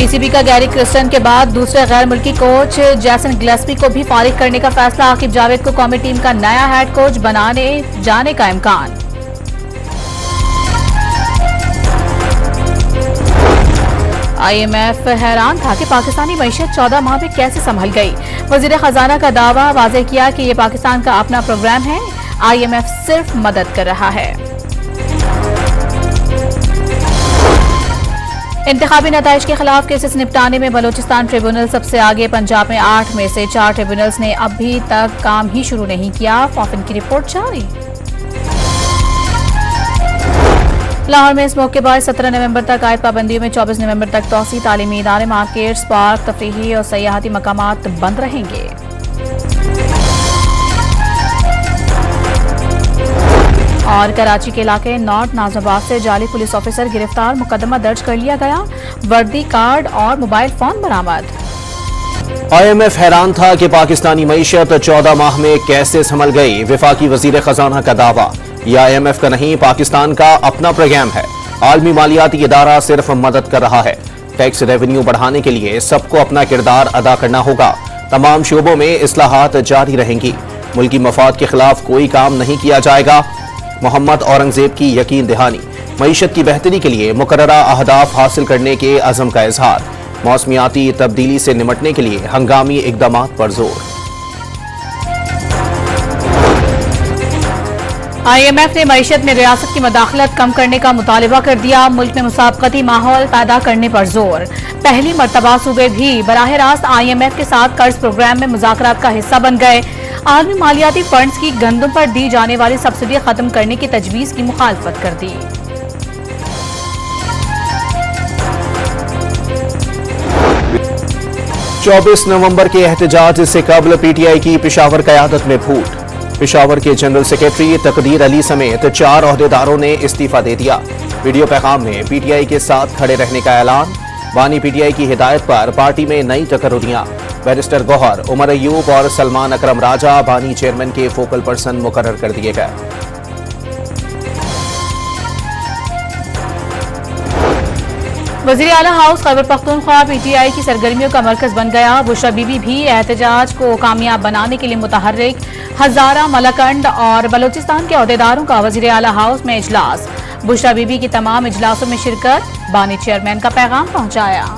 PCB का Gary Kristen के बाद दूसरे गैर मुल्की कोच जैसन गिलेस्पी को भी फारिग करने का फैसला। आकिब जावेद को कौमी टीम का नया हेड कोच बनाने जाने का इम्कान। IMF हैरान था कि पाकिस्तानी मईशत 14 माह में कैसे संभल गई। वजीर खजाना का दावा वाज़ेह किया कि यह पाकिस्तान का अपना प्रोग्राम है, IMF सिर्फ मदद कर रहा है। इंतखाबी नताइज के खिलाफ केसेस निपटाने में बलोचिस्तान ट्रिब्यूनल सबसे आगे। पंजाब में 8 में से 4 ट्रिब्यूनल्स ने अभी तक काम ही शुरू नहीं किया। फॉफिन की रिपोर्ट जारी। लाहौर में इस मौके पर 17 नवंबर तक आयद पाबंदियों में 24 नवंबर तक तौसी। तालीमी इदारे, मार्केट्स, पार्क, तफरीही और सयाहती मकामात बंद रहेंगे। और कराची के इलाके नॉर्थ नाजबाद से जाली पुलिस ऑफिसर गिरफ्तार, मुकदमा दर्ज कर लिया गया। वर्दी, कार्ड और मोबाइल फोन बरामद। IMF हैरान था कि पाकिस्तानी मईशत 14 माह में कैसे संभल गई। वफाकी वजीर खजाना का दावा, यह IMF का नहीं, पाकिस्तान का अपना प्रोग्राम है। आलमी मालियाती इदारा सिर्फ मदद कर रहा है। टैक्स रेवेन्यू बढ़ाने के लिए सबको अपना किरदार अदा करना होगा। तमाम शोबों में इस्लाहात जारी रहेंगी। मुल्की मफाद के खिलाफ कोई काम नहीं किया जाएगा। मोहम्मद औरंगजेब की यकीन दहानी, मईशत की बेहतरी के लिए मुकर्ररा अहदाफ हासिल करने के अज़म का इजहार। मौसमियाती तब्दीली से निमटने के लिए हंगामी इक़दामात पर जोर। IMF ने मईशत में रियासत की मदाखलत कम करने का मुतालबा कर दिया। मुल्क में मुसाबकती माहौल पैदा करने पर जोर। पहली मर्तबा सूबे भी बराह रास्त IMF के साथ कर्ज प्रोग्राम में मुज़ाकरात का हिस्सा बन गए। आलमी मालियाती फंड्स की गंदम पर दी जाने वाली सब्सिडी खत्म करने की तजवीज़ की मुखालफत कर दी। चौबीस नवंबर के एहतजाज से कबल PTI की पेशावर क़यादत में फूट। पेशावर के जनरल सेक्रेटरी तकदीर अली समेत 4 ओहदेदारों ने इस्तीफा दे दिया। वीडियो पैगाम में PTI के साथ खड़े रहने का ऐलान। बानी PTI की हिदायत पर पार्टी में नई तकर्रुरियां। बैरिस्टर गौहर, उमर अयूब और सलमान अकरम राजा बानी चेयरमैन के फोकल पर्सन मुकर्रर कर दिए गए। वज़ीर आला हाउस खैबर पख्तूनख्वा PTI की सरगर्मियों का मरकज बन गया। बुशरा बीबी भी एहतजाज को कामयाब बनाने के लिए मुतहर्रिक। हजारा, मलकंड और बलोचिस्तान के ओहदेदारों का वज़ीर आला हाउस में इजलास। बुशरा बीबी की तमाम इजलासों में शिरकत। बानी चेयरमैन का पैगाम पहुंचाया।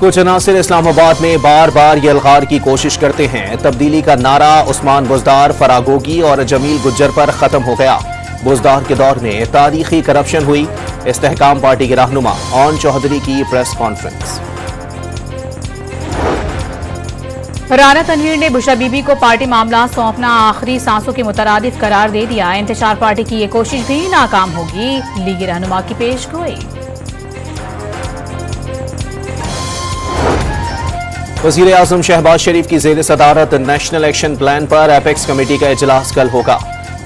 कुछ अनासिर इस्लामाबाद में बार बार ये अलगार की कोशिश करते हैं। तब्दीली का नारा उस्मान बुज़दार, फरागोगी और जमील गुज्जर पर खत्म हो गया। बुज़दार के दौर में तारीखी करप्शन हुई। इस्तेहकाम पार्टी के रहनुमा ऑन चौधरी की प्रेस कॉन्फ्रेंस। राना तनवीर ने बुशरा बीबी को पार्टी मामला सौंपना आखिरी सांसों के मुतरादिफ करार दे दिया। इंतशार पार्टी की ये कोशिश भी नाकाम होगी। लीगी रहनुमा की पेशगोई। वज़ीर आज़म शहबाज शरीफ की ज़ेर सदारत नेशनल एक्शन प्लान पर एपेक्स कमेटी का इजलास कल होगा।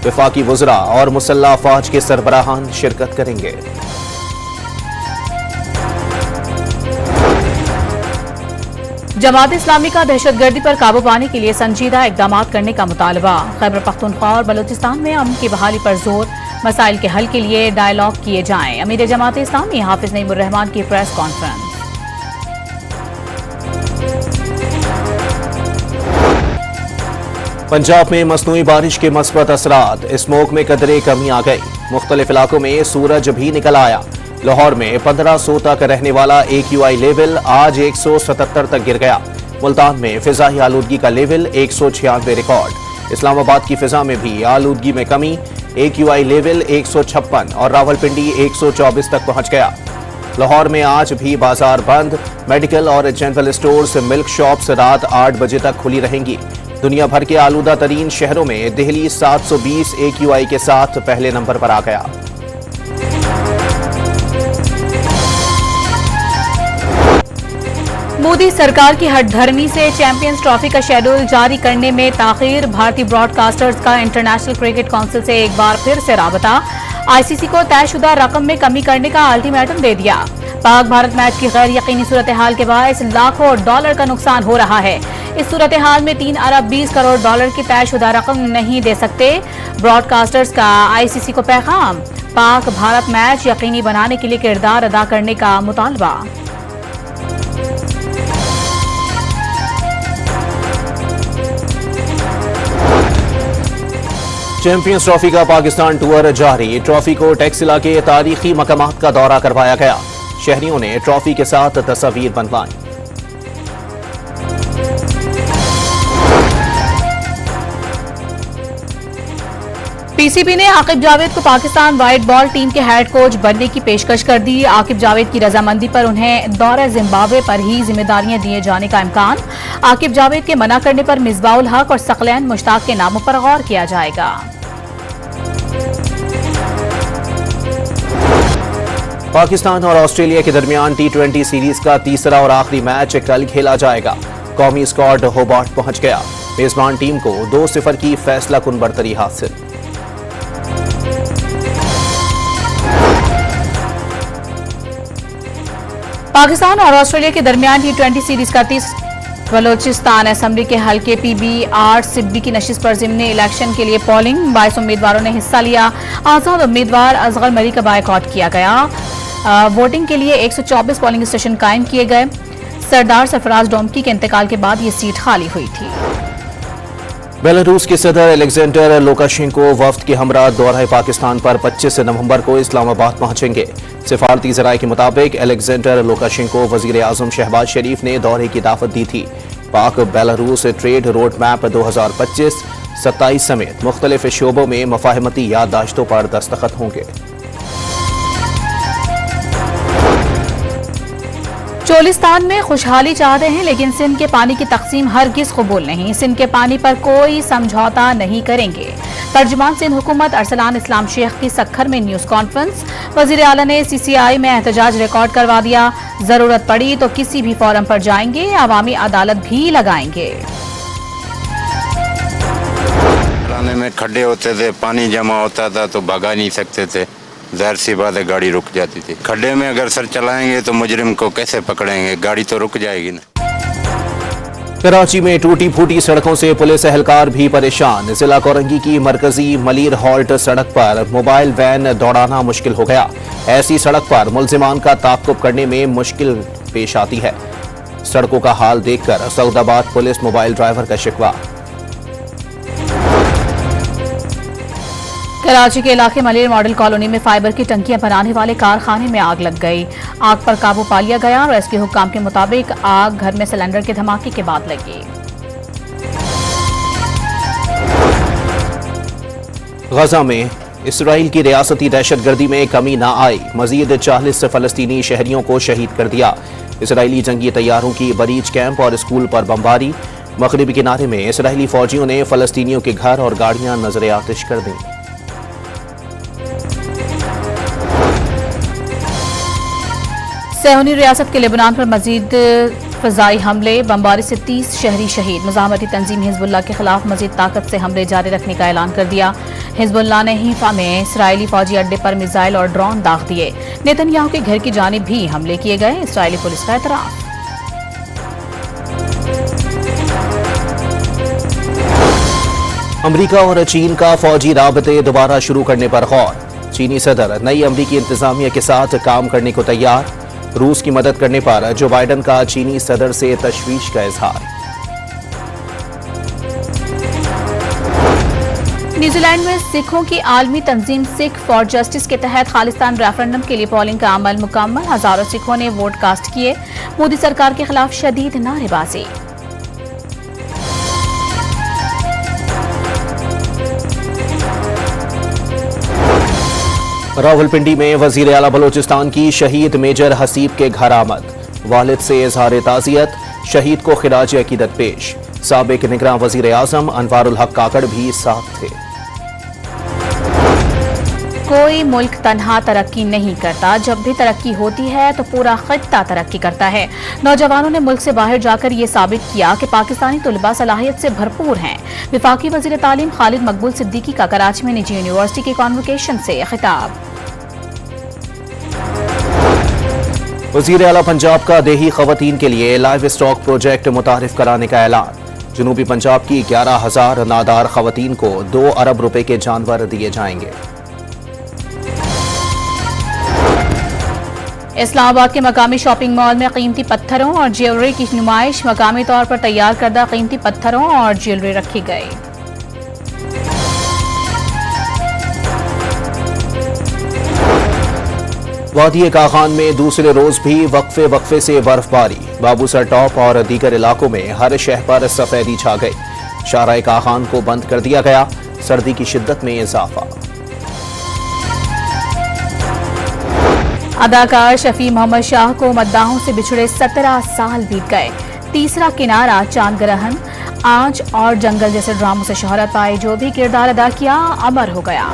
वफाकी वज़रा और मुसल्लह अफ़वाज के सरबराहान शिरकत करेंगे। जमात इस्लामी का दहशतगर्दी पर काबू पाने के लिए संजीदा इकदाम करने का मुतालबा। खैबर पख्तूनख्वा और बलोचिस्तान में अमन की बहाली पर जोर। मसाइल के हल के लिए डायलॉग किए जाएं। अमीर जमात इस्लामी हाफिज नईमुर रहमान की प्रेस कॉन्फ्रेंस। पंजाब में मसनूई बारिश के मस्बत असरात। स्मोक में कदरे कमी आ गई। मुख्तलिफ इलाकों में सूरज भी निकल आया। लाहौर में 1500 तक रहने वाला AQI लेवल आज 177 तक गिर गया। मुल्तान में फिजाई आलूदगी का लेवल 196 रिकॉर्ड। इस्लामाबाद की फिजा में भी आलूदगी में कमी। AQI लेवल 156 और रावलपिंडी 124 तक पहुंच गया। लाहौर में आज भी बाजार बंद। मेडिकल और जनरल स्टोर्स, मिल्क शॉप्स रात 8 बजे तक खुली रहेंगी। दुनिया भर के आलूदा तरीन शहरों में दिल्ली 720 AQI के साथ पहले नंबर पर आ गया। मोदी सरकार की हठधर्मी से चैंपियंस ट्रॉफी का शेड्यूल जारी करने में ताखीर। भारतीय ब्रॉडकास्टर्स का इंटरनेशनल क्रिकेट काउंसिल से एक बार फिर से राबता। आईसीसी को तयशुदा रकम में कमी करने का अल्टीमेटम दे दिया। पाक भारत मैच की गैर यकीनी सूरत हाल के बायस लाखों डॉलर का नुकसान हो रहा है। इस सूरत हाल में 3 अरब 20 करोड़ डॉलर की तयशुदा रकम नहीं दे सकते। ब्रॉडकास्टर्स का आईसीसी को पैगाम, पाक भारत मैच यकीनी बनाने के लिए किरदार अदा करने का मुतालबा। चैंपियंस ट्रॉफी का पाकिस्तान टूर जारी। ट्रॉफी को टैक्सिला के तारीखी मकामात का दौरा करवाया गया। शहरियों ने ट्रॉफी के साथ तस्वीर बनवाई। पीसीबी ने आकिब जावेद को पाकिस्तान व्हाइट बॉल टीम के हेड कोच बनने की पेशकश कर दी। आकिब जावेद की रजामंदी पर उन्हें दौरा जिम्बाब्वे पर ही जिम्मेदारियां दिए जाने का इम्कान। आकिब जावेद के मना करने पर मिसबाउल हक और सकलैन मुश्ताक के नामों पर गौर किया जाएगा। पाकिस्तान और ऑस्ट्रेलिया के दरमियान T20 सीरीज का तीसरा और आखिरी मैच कल खेला जाएगा। कौमी स्क्वाड होबार्ट पहुंच गया। मेजबान टीम को 2-0 की फैसला कुन बढ़तरी हासिल। पाकिस्तान और ऑस्ट्रेलिया के दरमियान T20 सीरीज का बलोचिस्तान असेंबली के हल्के PB-8 सिब्बी की नशिस्त पर ज़िम्नी इलेक्शन के लिए पोलिंग। 22 उम्मीदवारों ने हिस्सा लिया। आजाद उम्मीदवार असगर मरी का बायकॉट किया गया। वोटिंग के लिए 124 पोलिंग स्टेशन कायम किए गए। सरदार सरफराज डोमकी के इंतकाल के बाद ये सीट खाली हुई थी। बेलारूस के सदर अलेक्जेंडर लुकाशेंको वफ्द के हमरा दौरा पाकिस्तान पर 25 नवंबर को इस्लामाबाद पहुंचेंगे। सिफारती ज़राए के मुताबिक अलेक्जेंडर लुकाशेंको वजीर आजम शहबाज शरीफ ने दौरे की दावत दी थी। पाक बेलारूस ट्रेड रोड मैप 2025-27 समेत मुख्तलिफ शोबों में मफाहमती याददाश्तों पर दस्तखत होंगे। चोलिस्तान में खुशहाली चाहते हैं, लेकिन सिंध के पानी की तकसीम हरगिज कबूल नहीं। सिंध के पानी पर कोई समझौता नहीं करेंगे। तर्जुमान सिंध हुकूमत अरसलान इस्लाम शेख की सक्खर में न्यूज कॉन्फ्रेंस। वजीर आला ने CCI में एहतजाज रिकॉर्ड करवा दिया। जरूरत पड़ी तो किसी भी फोरम पर जाएंगे, अवामी अदालत भी लगाएंगे। में खड्डे होते थे, पानी जमा होता था तो भगा नहीं सकते थे। ज़ाहिर सी बात है गाड़ी रुक जाती थी। खड्डे में अगर सर चलाएंगे तो मुजरिम को कैसे पकड़ेंगे, गाड़ी तो रुक जाएगी ना। कराची में टूटी फूटी सड़कों से पुलिस एहलकार भी परेशान। जिला कोरंगी की मरकजी मलीर हॉल्ट सड़क पर मोबाइल वैन दौड़ाना मुश्किल हो गया। ऐसी सड़क पर मुल्जिमान का ताक़ुब करने में मुश्किल पेश आती है। सड़कों का हाल देखकर सऊदाबाद पुलिस मोबाइल ड्राइवर का शिकवा। कराची के इलाके मलेर मॉडल कॉलोनी में फाइबर की टंकियां बनाने वाले कारखाने में आग लग गई। आग पर काबू पा लिया गया। रेस्क्यू हुक्काम के मुताबिक आग घर में सिलेंडर के धमाके के बाद लगी। गजा में इसराइल की रियासती दहशतगर्दी में कमी न आई। मजीद 40 फलस्तीनी शहरियों को शहीद कर दिया। इसराइली जंगी तैयारों की बरीज कैंप और स्कूल पर बमबारी। मगरिबी किनारे में इसराइली फौजियों ने फलस्तीनियों के घर और गाड़ियां नजर आतिश कर दी। सेहूनी रियासत के लेबनान पर मजीद फजाई हमले। बमबारी से 30 शहरी शहीद। मुजाहमती तंजीम हिजबुल्लाह के खिलाफ मजीद ताकत से हमले जारी रखने का ऐलान कर दिया। हिजबुल्लाह ने हीफा में इसराइली फौजी अड्डे पर मिसाइल और ड्रोन दाग दिए। नेतन्याहू के घर की जानिब भी हमले किए गए। इसराइली पुलिस का एतराफ। अमरीका और चीन का फौजी राबते दोबारा शुरू करने पर गौर। चीनी सदर नई अमरीकी इंतजामिया के साथ काम करने को तैयार। रूस की मदद करने पर जो बाइडन का चीनी सदर से तशवीश का इजहार। न्यूजीलैंड में सिखों की आलमी तंजीम सिख फॉर जस्टिस के तहत खालिस्तान रेफरेंडम के लिए पोलिंग का अमल मुकम्मल। हजारों सिखों ने वोट कास्ट किए। मोदी सरकार के खिलाफ शदीद नारेबाजी। रावलपिंडी में वजीर आला बलोचिस्तान की शहीद मेजर हसीब के घर आमद। वालिद से इजहार ताज़ियत। शहीद को खिराज अकीदत पेश। साबिक निगरान वजीर आजम अनवारुल हक काकड़ भी साथ थे। कोई मुल्क तन्हा तरक्की नहीं करता, जब भी तरक्की होती है तो पूरा खित्ता तरक्की करता है। नौजवानों ने मुल्क से बाहर जाकर ये साबित किया कि पाकिस्तानी तलबा सलाहियत से भरपूर हैं। विफाकी वजीर तालीम खालिद मकबूल सिद्दीकी का कराची में निजी यूनिवर्सिटी के कॉन्वोकेशन से खिताब। वजीर आला पंजाब का देही खवातीन के लिए लाइव स्टॉक प्रोजेक्ट मुतारिफ कराने का ऐलान। जनूबी पंजाब की 11,000 नादार खवातीन को 2 अरब रुपए के जानवर दिए जाएंगे। इस्लामाबाद के मकामी शॉपिंग मॉल में कीमती पत्थरों और ज्वेलरी की नुमाइश। मकामी तौर पर तैयार करदा कीमती पत्थरों और ज्वेलरी रखी गई। वादी काखान में दूसरे रोज भी वक्फे से बर्फबारी। बाबूसर टॉप और दीगर इलाकों में हर शहर पर सफेदी छा गई। शाहराह काखान को बंद कर दिया गया। सर्दी की शिद्दत में इजाफा। अदाकार शफी मोहम्मद शाह को मद्दाहों से बिछड़े 17 साल बीत गए। तीसरा किनारा, चांद ग्रहण, आंच और जंगल जैसे ड्रामों से शोहरत पाई। जो भी किरदार अदा किया अमर हो गया।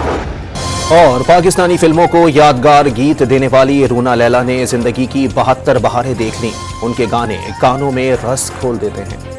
और पाकिस्तानी फिल्मों को यादगार गीत देने वाली रूना लैला ने जिंदगी की 72 बहारें देख लीं। उनके गाने कानों में रस खोल देते हैं।